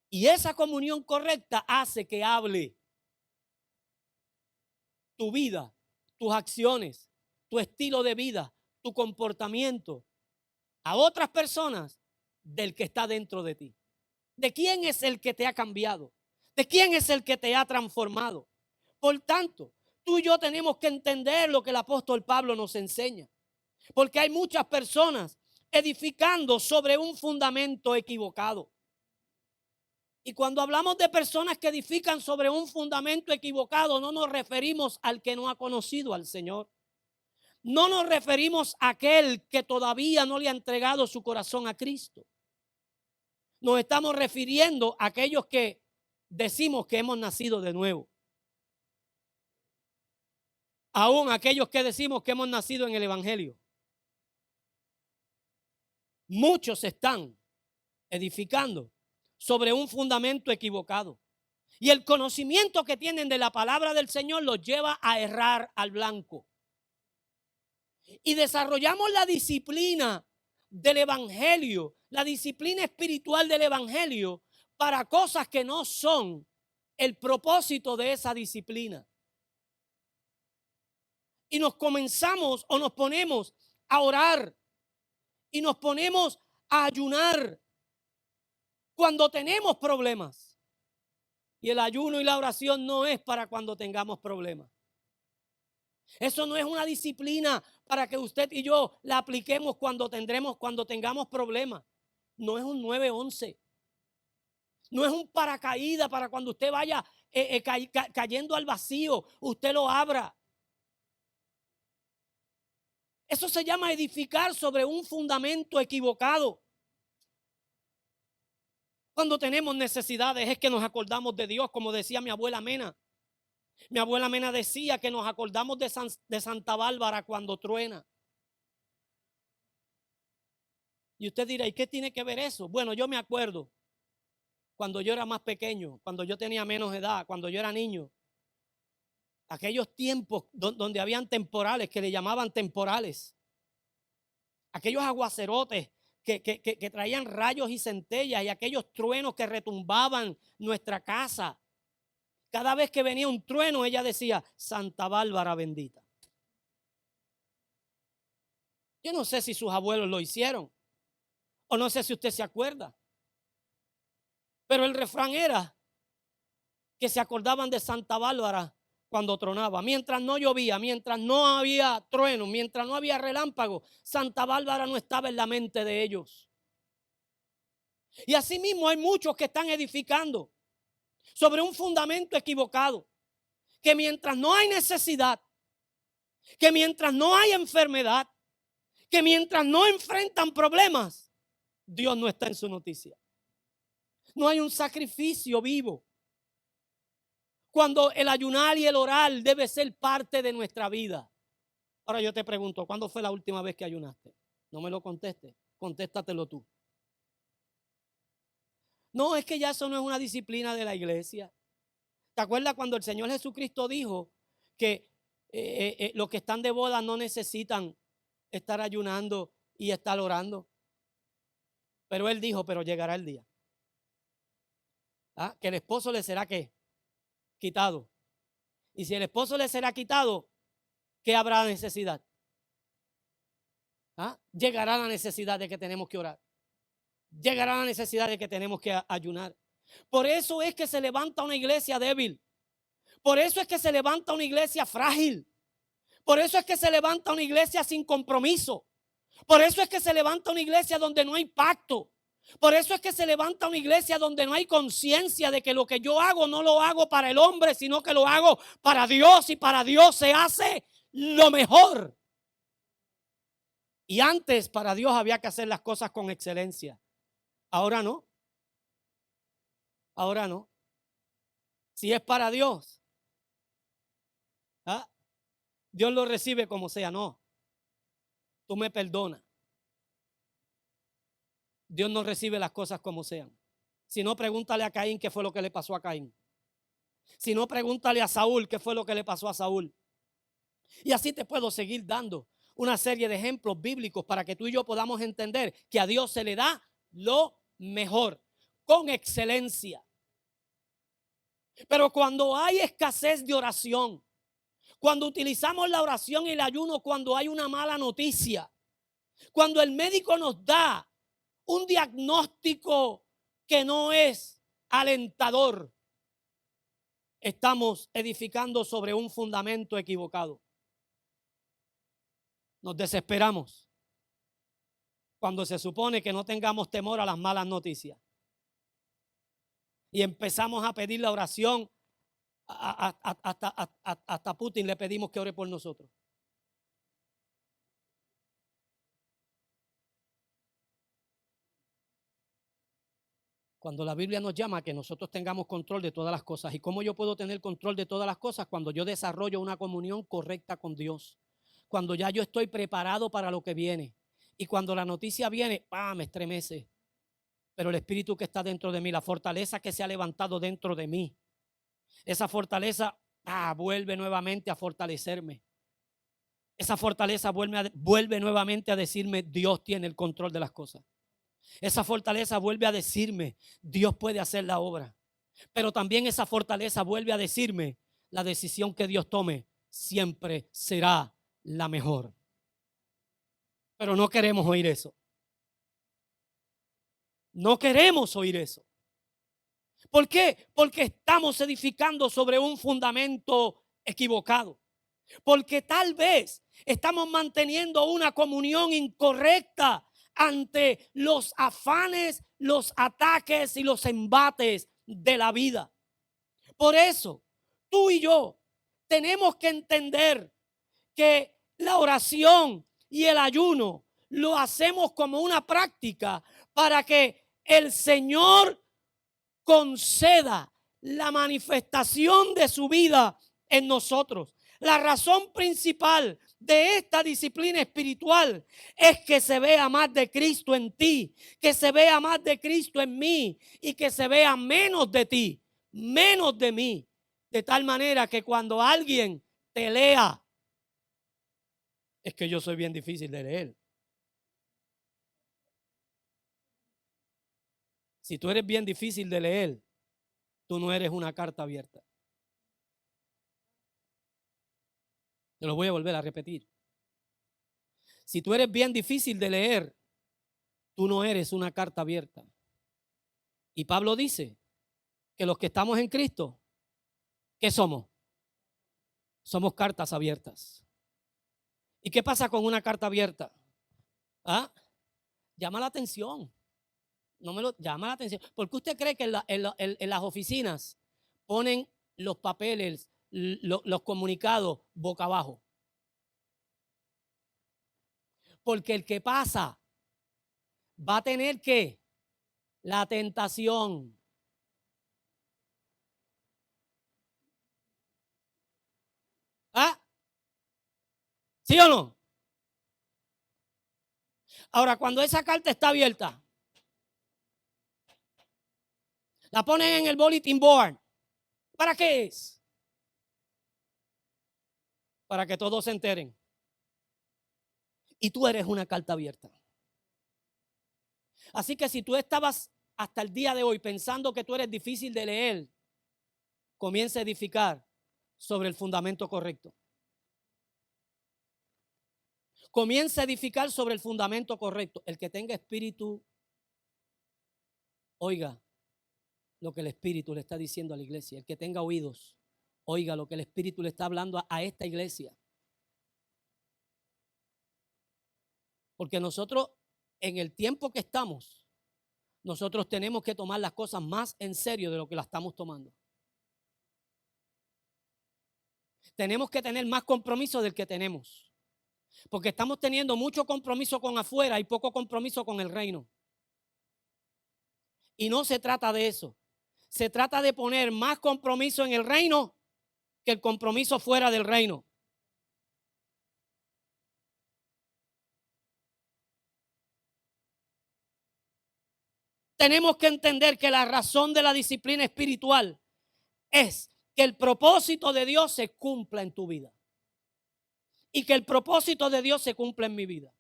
Y esa comunión correcta hace que hable tu vida, tus acciones, tu estilo de vida, tu comportamiento a otras personas del que está dentro de ti. ¿De quién es el que te ha cambiado? ¿De quién es el que te ha transformado? Por tanto, tú y yo tenemos que entender lo que el apóstol Pablo nos enseña. Porque hay muchas personas edificando sobre un fundamento equivocado. Y cuando hablamos de personas que edifican sobre un fundamento equivocado, no nos referimos al que no ha conocido al Señor. No nos referimos a aquel que todavía no le ha entregado su corazón a Cristo. Nos estamos refiriendo a aquellos que decimos que hemos nacido de nuevo. Aún aquellos que decimos que hemos nacido en el evangelio. Muchos están edificando sobre un fundamento equivocado. Y el conocimiento que tienen de la palabra del Señor los lleva a errar al blanco. Y desarrollamos la disciplina del evangelio, la disciplina espiritual del evangelio para cosas que no son el propósito de esa disciplina. Y nos comenzamos o nos ponemos a orar y nos ponemos a ayunar cuando tenemos problemas. Y el ayuno y la oración no es para cuando tengamos problemas. Eso no es una disciplina para que usted y yo la apliquemos cuando tengamos problemas. No es un 911. No es un paracaídas para cuando usted vaya cayendo al vacío, usted lo abra. Eso se llama edificar sobre un fundamento equivocado. Cuando tenemos necesidades es que nos acordamos de Dios, como decía mi abuela Mena. Mi abuela Mena decía que nos acordamos de Santa Bárbara cuando truena. Y usted dirá, ¿y qué tiene que ver eso? Bueno, yo me acuerdo cuando yo era más pequeño, cuando yo tenía menos edad, cuando yo era niño. Aquellos tiempos donde habían temporales, que le llamaban temporales. Aquellos aguacerotes que traían rayos y centellas y aquellos truenos que retumbaban nuestra casa. Cada vez que venía un trueno, ella decía, Santa Bárbara bendita. Yo no sé si sus abuelos lo hicieron, o no sé si usted se acuerda. Pero el refrán era que se acordaban de Santa Bárbara cuando tronaba. Mientras no llovía, mientras no había trueno, mientras no había relámpago, Santa Bárbara no estaba en la mente de ellos. Y así mismo hay muchos que están edificando sobre un fundamento equivocado, que mientras no hay necesidad, que mientras no hay enfermedad, que mientras no enfrentan problemas, Dios no está en su noticia. No hay un sacrificio vivo. Cuando el ayunar y el orar debe ser parte de nuestra vida. Ahora yo te pregunto, ¿cuándo fue la última vez que ayunaste? No me lo contestes, contéstatelo tú. No, es que ya eso no es una disciplina de la iglesia. ¿Te acuerdas cuando el Señor Jesucristo dijo que los que están de boda no necesitan estar ayunando y estar orando? Pero Él dijo, pero llegará el día. Que el esposo le será ¿qué? Quitado. Y si el esposo le será quitado, ¿qué habrá necesidad? Llegará la necesidad de que tenemos que orar. Llegará la necesidad de que tenemos que ayunar. Por eso es que se levanta una iglesia débil. Por eso es que se levanta una iglesia frágil. Por eso es que se levanta una iglesia sin compromiso. Por eso es que se levanta una iglesia donde no hay pacto. Por eso es que se levanta una iglesia donde no hay conciencia de que lo que yo hago no lo hago para el hombre, sino que lo hago para Dios, y para Dios se hace lo mejor. Y antes para Dios había que hacer las cosas con excelencia. Ahora no. Ahora no. Si es para Dios, Dios lo recibe como sea. No. Tú me perdonas. Dios no recibe las cosas como sean. Si no, pregúntale a Caín qué fue lo que le pasó a Caín. Si no, pregúntale a Saúl qué fue lo que le pasó a Saúl. Y así te puedo seguir dando una serie de ejemplos bíblicos para que tú y yo podamos entender que a Dios se le da lo mejor, con excelencia. Pero cuando hay escasez de oración, cuando utilizamos la oración y el ayuno cuando hay una mala noticia, cuando el médico nos da un diagnóstico que no es alentador, estamos edificando sobre un fundamento equivocado. Nos desesperamos cuando se supone que no tengamos temor a las malas noticias. Y empezamos a pedir la oración. Hasta Putin le pedimos que ore por nosotros. Cuando la Biblia nos llama a que nosotros tengamos control de todas las cosas. ¿Y cómo yo puedo tener control de todas las cosas? Cuando yo desarrollo una comunión correcta con Dios. Cuando ya yo estoy preparado para lo que viene. Y cuando la noticia viene, me estremece. Pero el espíritu que está dentro de mí, la fortaleza que se ha levantado dentro de mí, esa fortaleza vuelve nuevamente a fortalecerme. Esa fortaleza vuelve nuevamente a decirme, Dios tiene el control de las cosas. Esa fortaleza vuelve a decirme, Dios puede hacer la obra. Pero también esa fortaleza vuelve a decirme, la decisión que Dios tome siempre será la mejor. Pero no queremos oír eso. No queremos oír eso. ¿Por qué? Porque estamos edificando sobre un fundamento equivocado. Porque tal vez estamos manteniendo una comunión incorrecta ante los afanes, los ataques y los embates de la vida. Por eso, tú y yo tenemos que entender que la oración y el ayuno lo hacemos como una práctica para que el Señor conceda la manifestación de su vida en nosotros. La razón principal de esta disciplina espiritual es que se vea más de Cristo en ti, que se vea más de Cristo en mí y que se vea menos de ti, menos de mí. De tal manera que cuando alguien te lea, es que yo soy bien difícil de leer. Si tú eres bien difícil de leer, tú no eres una carta abierta. Te lo voy a volver a repetir. Si tú eres bien difícil de leer, tú no eres una carta abierta. Y Pablo dice que los que estamos en Cristo, ¿qué somos? Somos cartas abiertas. ¿Y qué pasa con una carta abierta? Llama la atención. Llama la atención. ¿Por qué usted cree que en las oficinas ponen los papeles, los comunicados boca abajo? Porque el que pasa va a tener que la tentación. ¿Sí o no? Ahora, cuando esa carta está abierta, la ponen en el bulletin board. ¿Para qué es? Para que todos se enteren. Y tú eres una carta abierta. Así que si tú estabas hasta el día de hoy pensando que tú eres difícil de leer, comienza a edificar sobre el fundamento correcto. Comienza a edificar sobre el fundamento correcto. El que tenga espíritu, oiga lo que el Espíritu le está diciendo a la iglesia. El que tenga oídos, oiga lo que el Espíritu le está hablando a esta iglesia. Porque nosotros, en el tiempo que estamos, nosotros tenemos que tomar las cosas más en serio de lo que las estamos tomando. Tenemos que tener más compromiso del que tenemos. Porque estamos teniendo mucho compromiso con afuera y poco compromiso con el reino. Y no se trata de eso. Se trata de poner más compromiso en el reino que el compromiso fuera del reino. Tenemos que entender que la razón de la disciplina espiritual es que el propósito de Dios se cumpla en tu vida. Y que el propósito de Dios se cumpla en mi vida.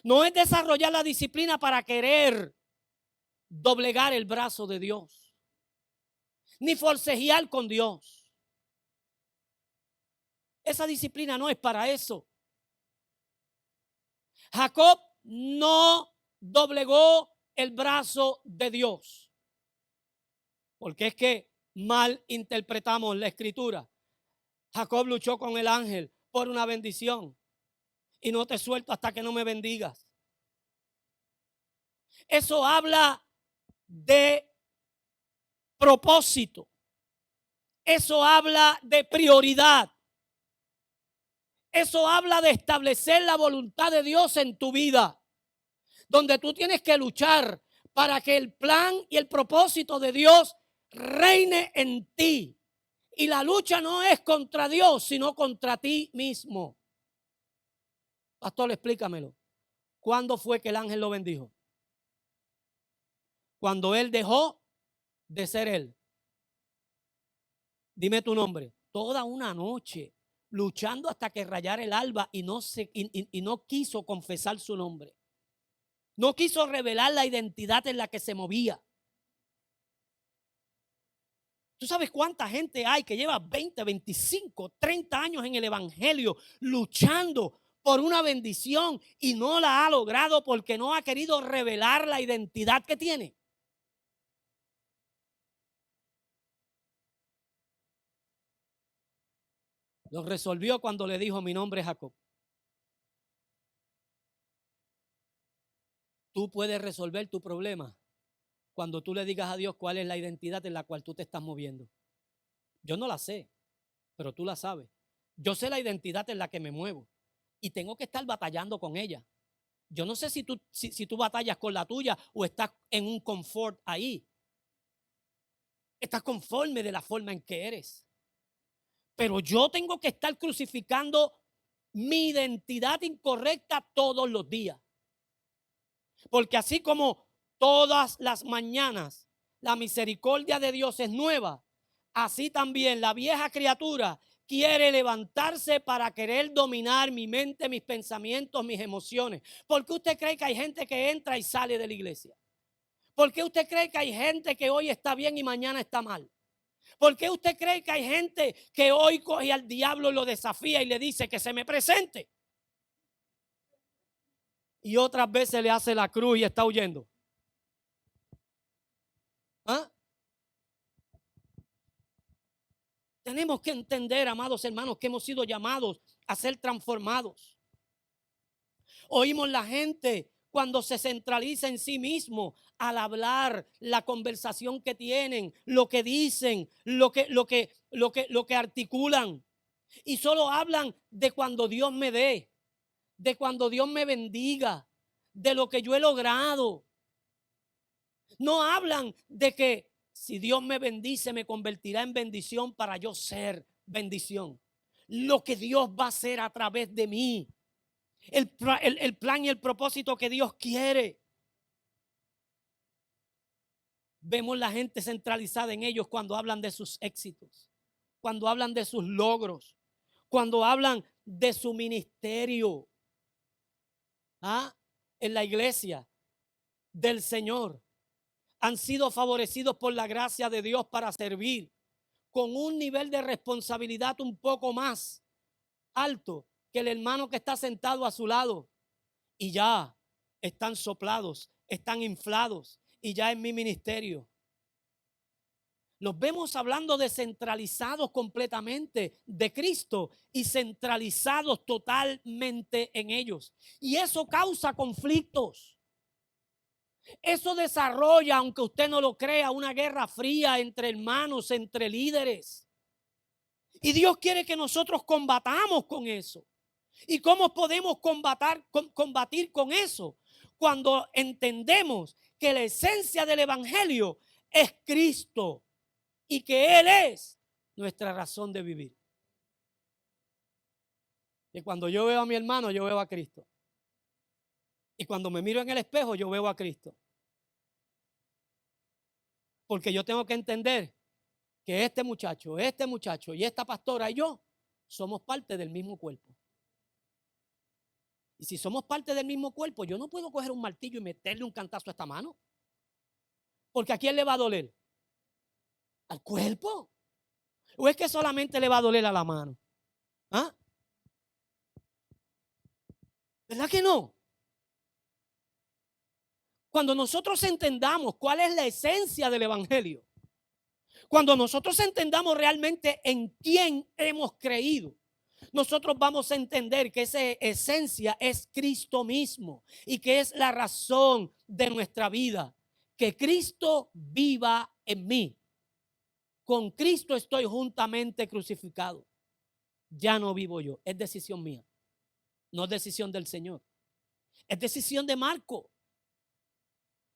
No es desarrollar la disciplina para querer doblegar el brazo de Dios, ni forcejear con Dios. Esa disciplina no es para eso. Jacob no doblegó el brazo de Dios, porque es que mal interpretamos la escritura. Jacob luchó con el ángel por una bendición y no te suelto hasta que no me bendigas. Eso habla de propósito. Eso habla de prioridad. Eso habla de establecer la voluntad de Dios en tu vida, donde tú tienes que luchar para que el plan y el propósito de Dios reine en ti. Y la lucha no es contra Dios, sino contra ti mismo. Pastor, explícamelo. ¿Cuándo fue que el ángel lo bendijo? cuando él dejó de ser él. Dime tu nombre. Toda una noche luchando hasta que rayara el alba y no quiso confesar su nombre. No quiso revelar la identidad en la que se movía. ¿Tú sabes cuánta gente hay que lleva 20, 25, 30 años en el evangelio luchando por una bendición y no la ha logrado porque no ha querido revelar la identidad que tiene? Lo resolvió cuando le dijo: mi nombre es Jacob. Tú puedes resolver tu problema cuando tú le digas a Dios cuál es la identidad en la cual tú te estás moviendo. Yo no la sé, pero tú la sabes. Yo sé la identidad en la que me muevo y tengo que estar batallando con ella. Yo no sé si tú batallas con la tuya o estás en un confort ahí. Estás conforme de la forma en que eres. Pero yo tengo que estar crucificando mi identidad incorrecta todos los días. Porque así como todas las mañanas la misericordia de Dios es nueva, así también la vieja criatura quiere levantarse para querer dominar mi mente, mis pensamientos, mis emociones. ¿Por qué usted cree que hay gente que entra y sale de la iglesia? ¿Por qué usted cree que hay gente que hoy está bien y mañana está mal? ¿Por qué usted cree que hay gente que hoy coge al diablo y lo desafía y le dice que se me presente? Y otras veces le hace la cruz y está huyendo. ¿Ah? Tenemos que entender, amados hermanos, que hemos sido llamados a ser transformados. Oímos la gente cuando se centraliza en sí mismo al hablar, la conversación que tienen, lo que dicen, lo que articulan. Y solo hablan de cuando Dios me dé, de cuando Dios me bendiga, de lo que yo he logrado. No hablan de que si Dios me bendice, me convertirá en bendición para yo ser bendición. Lo que Dios va a hacer a través de mí. El plan y el propósito que Dios quiere. Vemos la gente centralizada en ellos cuando hablan de sus éxitos, cuando hablan de sus logros, cuando hablan de su ministerio. En la iglesia del Señor. Han sido favorecidos por la gracia de Dios para servir con un nivel de responsabilidad un poco más alto que el hermano que está sentado a su lado. Y ya están soplados, están inflados y ya en mi ministerio. Los vemos hablando descentralizados completamente de Cristo y centralizados totalmente en ellos. Y eso causa conflictos. Eso desarrolla, aunque usted no lo crea, una guerra fría entre hermanos, entre líderes. Y Dios quiere que nosotros combatamos con eso. ¿Y cómo podemos combatir con eso? Cuando entendemos que la esencia del evangelio es Cristo y que Él es nuestra razón de vivir. Y cuando yo veo a mi hermano, yo veo a Cristo. Y cuando me miro en el espejo, yo veo a Cristo. Porque yo tengo que entender que este muchacho y esta pastora y yo somos parte del mismo cuerpo. Y si somos parte del mismo cuerpo, yo no puedo coger un martillo y meterle un cantazo a esta mano. Porque ¿a quién le va a doler? ¿Al cuerpo? ¿O es que solamente le va a doler a la mano? ¿Ah? ¿Verdad que no? Cuando nosotros entendamos cuál es la esencia del evangelio, cuando nosotros entendamos realmente en quién hemos creído, nosotros vamos a entender que esa esencia es Cristo mismo y que es la razón de nuestra vida. Que Cristo viva en mí. Con Cristo estoy juntamente crucificado. Ya no vivo yo, es decisión mía. No es decisión del Señor. Es decisión de Marco.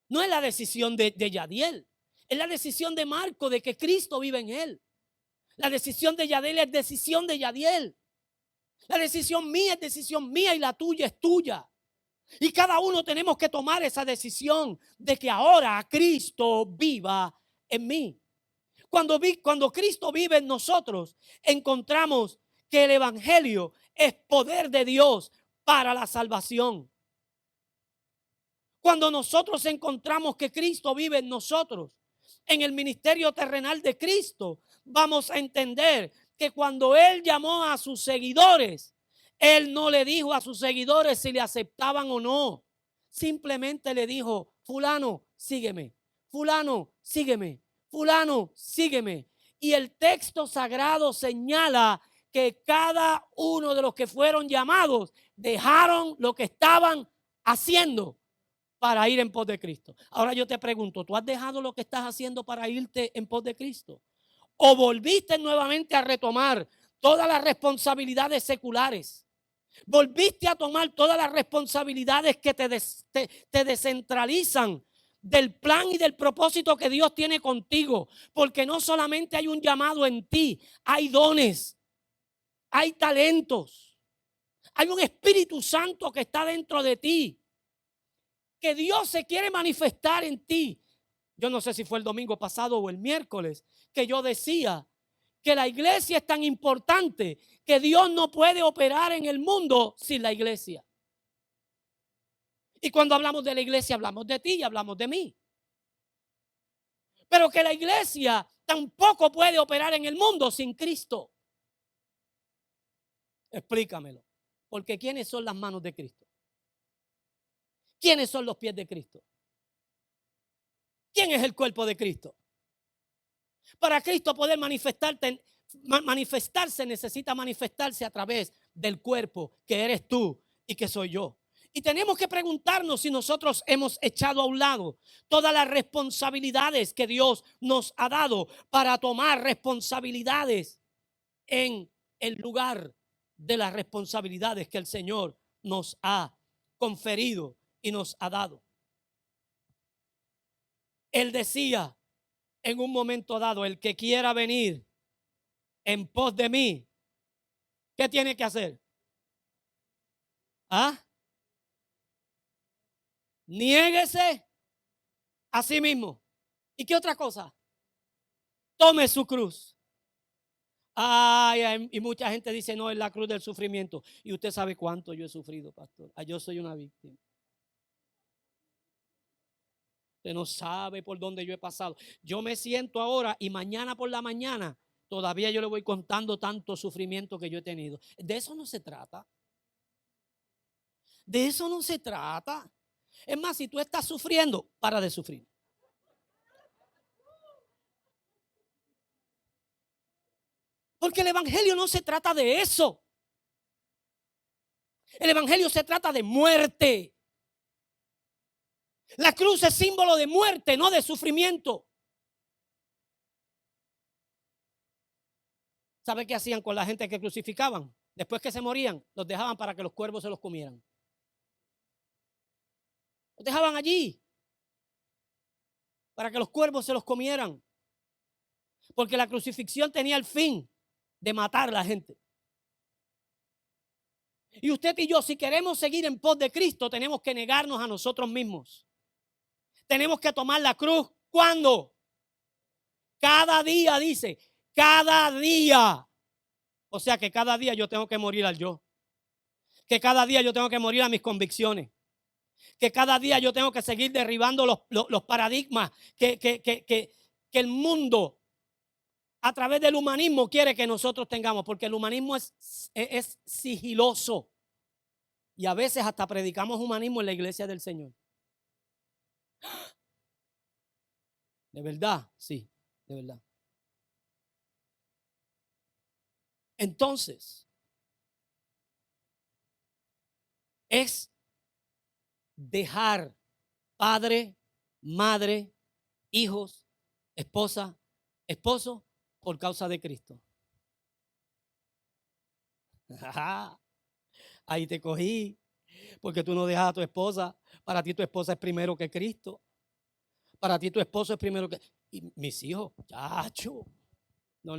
No es la decisión de Yadiel. Es la decisión de Marco de que Cristo vive en él. La decisión de Yadiel es decisión de Yadiel. La decisión mía es decisión mía y la tuya es tuya. Y cada uno tenemos que tomar esa decisión de que ahora Cristo viva en mí. Cuando Cristo vive en nosotros, encontramos que el evangelio es poder de Dios para la salvación. Cuando nosotros encontramos que Cristo vive en nosotros, en el ministerio terrenal de Cristo, vamos a entender que cuando Él llamó a sus seguidores, Él no le dijo a sus seguidores si le aceptaban o no. Simplemente le dijo: fulano, sígueme. Fulano, sígueme. Fulano, sígueme. Y el texto sagrado señala que cada uno de los que fueron llamados dejaron lo que estaban haciendo para ir en pos de Cristo. Ahora yo te pregunto, ¿tú has dejado lo que estás haciendo para irte en pos de Cristo? ¿O volviste nuevamente a retomar todas las responsabilidades seculares? ¿Volviste a tomar todas las responsabilidades que te descentralizan del plan y del propósito que Dios tiene contigo? Porque no solamente hay un llamado en ti, hay dones, hay talentos, hay un Espíritu Santo que está dentro de ti, que Dios se quiere manifestar en ti. Yo no sé si fue el domingo pasado o el miércoles que yo decía que la iglesia es tan importante que Dios no puede operar en el mundo sin la iglesia. Y cuando hablamos de la iglesia hablamos de ti y hablamos de mí. Pero que la iglesia tampoco puede operar en el mundo sin Cristo. Explícamelo. Porque ¿quiénes son las manos de Cristo? ¿Quiénes son los pies de Cristo? ¿Quién es el cuerpo de Cristo? Para Cristo poder manifestarse, necesita manifestarse a través del cuerpo que eres tú y que soy yo. Y tenemos que preguntarnos si nosotros hemos echado a un lado todas las responsabilidades que Dios nos ha dado para tomar responsabilidades en el lugar de las responsabilidades que el Señor nos ha conferido y nos ha dado. Él decía en un momento dado: el que quiera venir en pos de mí, ¿qué tiene que hacer? ¿Ah? Niéguese a sí mismo. ¿Y qué otra cosa? Tome su cruz. Ay, y mucha gente dice: no, es la cruz del sufrimiento. Y usted sabe cuánto yo he sufrido, pastor. Yo soy una víctima. Usted no sabe por dónde yo he pasado. Yo me siento ahora y mañana por la mañana todavía yo le voy contando tanto sufrimiento que yo he tenido. De eso no se trata. De eso no se trata. Es más, si tú estás sufriendo, para de sufrir. Porque el evangelio no se trata de eso. El evangelio se trata de muerte. La cruz es símbolo de muerte, no de sufrimiento. ¿Sabe qué hacían con la gente que crucificaban? Después que se morían, los dejaban para que los cuervos se los comieran. Los dejaban allí para que los cuervos se los comieran. Porque la crucifixión tenía el fin de matar a la gente. Y usted y yo, si queremos seguir en pos de Cristo, tenemos que negarnos a nosotros mismos. Tenemos que tomar la cruz. ¿Cuándo? Cada día, dice. Cada día. O sea que cada día yo tengo que morir al yo. Que cada día yo tengo que morir a mis convicciones. Que cada día yo tengo que seguir derribando los paradigmas que el mundo a través del humanismo quiere que nosotros tengamos. Porque el humanismo es sigiloso. Y a veces hasta predicamos humanismo en la iglesia del Señor. ¿De verdad? Sí, de verdad. Entonces, es dejar padre, madre, hijos, esposa, esposo por causa de Cristo. Ahí te cogí, porque tú no dejas a tu esposa. Para ti tu esposa es primero que Cristo. Para ti tu esposo es primero que... Y mis hijos, chacho. No.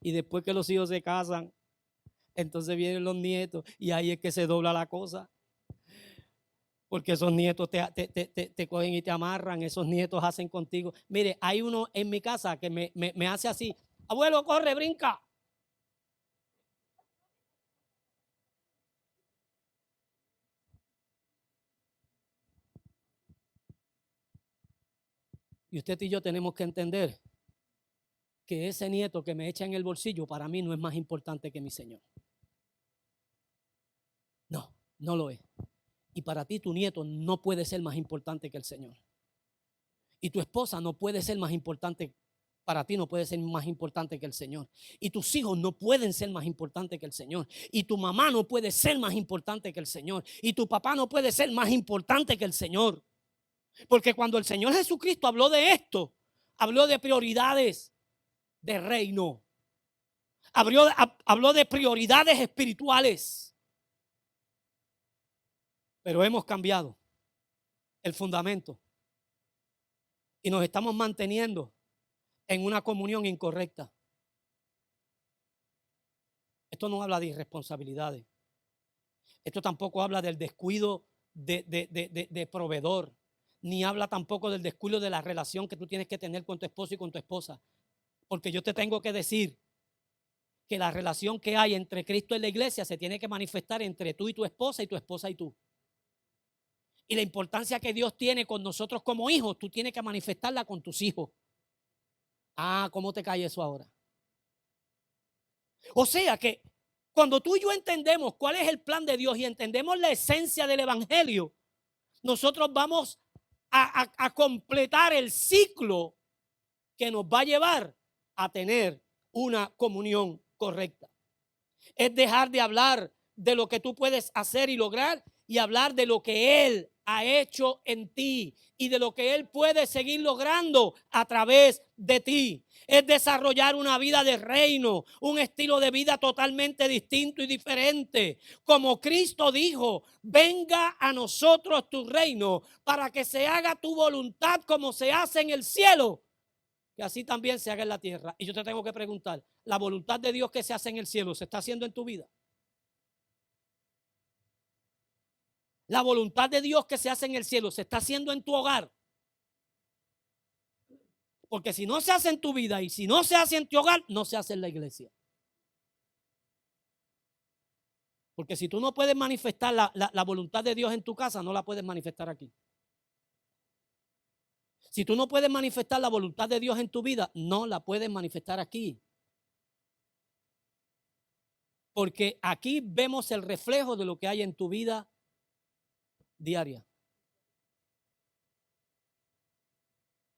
Y después que los hijos se casan, Entonces vienen los nietos y ahí es que se dobla la cosa. Porque esos nietos te cogen y te amarran, esos nietos hacen contigo. Mire, hay uno en mi casa que me hace así: abuelo, corre, brinca. Y usted y yo tenemos que entender que ese nieto que me echa en el bolsillo para mí no es más importante que mi Señor. No, no lo es. Y para ti tu nieto no puede ser más importante que el Señor. Y tu esposa no puede ser más importante, para ti no puede ser más importante que el Señor. Y tus hijos no pueden ser más importantes que el Señor. Y tu mamá no puede ser más importante que el Señor. Y tu papá no puede ser más importante que el Señor. Porque cuando el Señor Jesucristo habló de esto, habló de prioridades de reino. Habló de prioridades espirituales. Pero hemos cambiado el fundamento y nos estamos manteniendo en una comunión incorrecta. Esto no habla de irresponsabilidades. Esto tampoco habla del descuido de proveedor, ni habla tampoco del descuido de la relación que tú tienes que tener con tu esposo y con tu esposa. Porque yo te tengo que decir que la relación que hay entre Cristo y la iglesia se tiene que manifestar entre tú y tu esposa y tú. Y la importancia que Dios tiene con nosotros como hijos, tú tienes que manifestarla con tus hijos. Ah, ¿cómo te cae eso ahora? O sea que cuando tú y yo entendemos cuál es el plan de Dios y entendemos la esencia del evangelio, nosotros vamos a completar el ciclo que nos va a llevar a tener una comunión correcta. Es dejar de hablar de lo que tú puedes hacer y lograr y hablar de lo que Él ha hecho en ti y de lo que Él puede seguir logrando a través de ti. Es desarrollar una vida de reino, un estilo de vida totalmente distinto y diferente. Como Cristo dijo: venga a nosotros tu reino para que se haga tu voluntad como se hace en el cielo, que así también se haga en la tierra. Y yo te tengo que preguntar, ¿la voluntad de Dios que se hace en el cielo se está haciendo en tu vida? La voluntad de Dios que se hace en el cielo se está haciendo en tu hogar. Porque si no se hace en tu vida y si no se hace en tu hogar, no se hace en la iglesia. Porque si tú no puedes manifestar la voluntad de Dios en tu casa, no la puedes manifestar aquí. Si tú no puedes manifestar la voluntad de Dios en tu vida, no la puedes manifestar aquí. Porque aquí vemos el reflejo de lo que hay en tu vida diaria.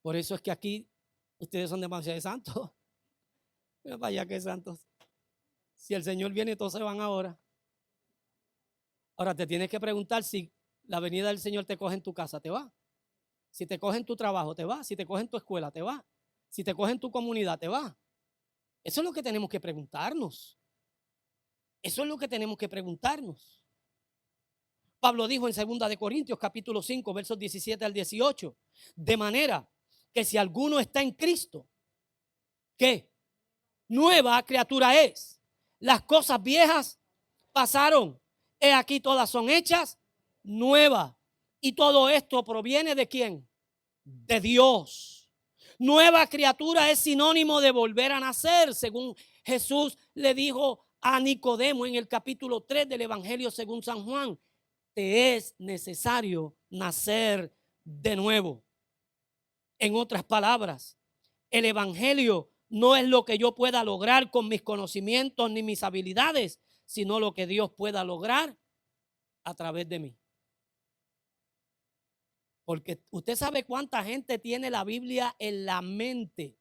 Por eso es que aquí ustedes son demasiado santos. Mira para allá que santos. Si el Señor viene, todos se van ahora. Ahora te tienes que preguntar si la venida del Señor te coge en tu casa, ¿te va? Si te coge en tu trabajo, ¿te va? Si te coge en tu escuela, ¿te va? Si te coge en tu comunidad, ¿te va? Eso es lo que tenemos que preguntarnos. Eso es lo que tenemos que preguntarnos. Pablo dijo en 2 de Corintios capítulo 5, versos 17 al 18, de manera que si alguno está en Cristo, ¿qué? Nueva criatura es. Las cosas viejas pasaron. He aquí todas son hechas nuevas. Y todo esto proviene ¿de quién? De Dios. Nueva criatura es sinónimo de volver a nacer, según Jesús le dijo a Nicodemo en el capítulo 3 del Evangelio según San Juan. Te es necesario nacer de nuevo. En otras palabras, el evangelio no es lo que yo pueda lograr con mis conocimientos ni mis habilidades, sino lo que Dios pueda lograr a través de mí. Porque usted sabe cuánta gente tiene la Biblia en la mente,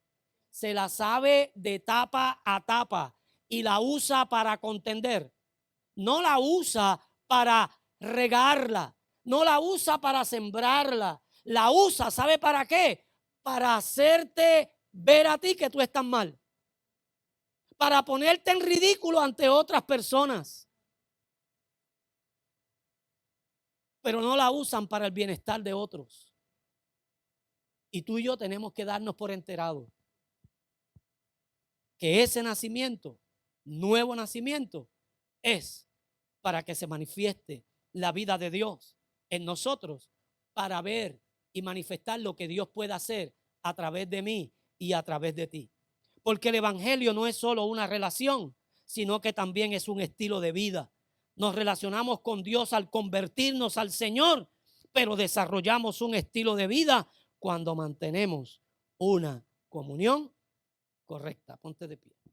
se la sabe de tapa a tapa y la usa para contender. No la usa para regarla, no la usa para sembrarla, la usa, ¿sabe para qué? Para hacerte ver a ti que tú estás mal, para ponerte en ridículo ante otras personas, pero no la usan para el bienestar de otros. Y tú y yo tenemos que darnos por enterados que ese nacimiento, nuevo nacimiento, es para que se manifieste la vida de Dios en nosotros, para ver y manifestar lo que Dios puede hacer a través de mí y a través de ti. Porque el evangelio no es solo una relación, sino que también es un estilo de vida. Nos relacionamos con Dios al convertirnos al Señor, pero desarrollamos un estilo de vida cuando mantenemos una comunión correcta. Ponte de pie.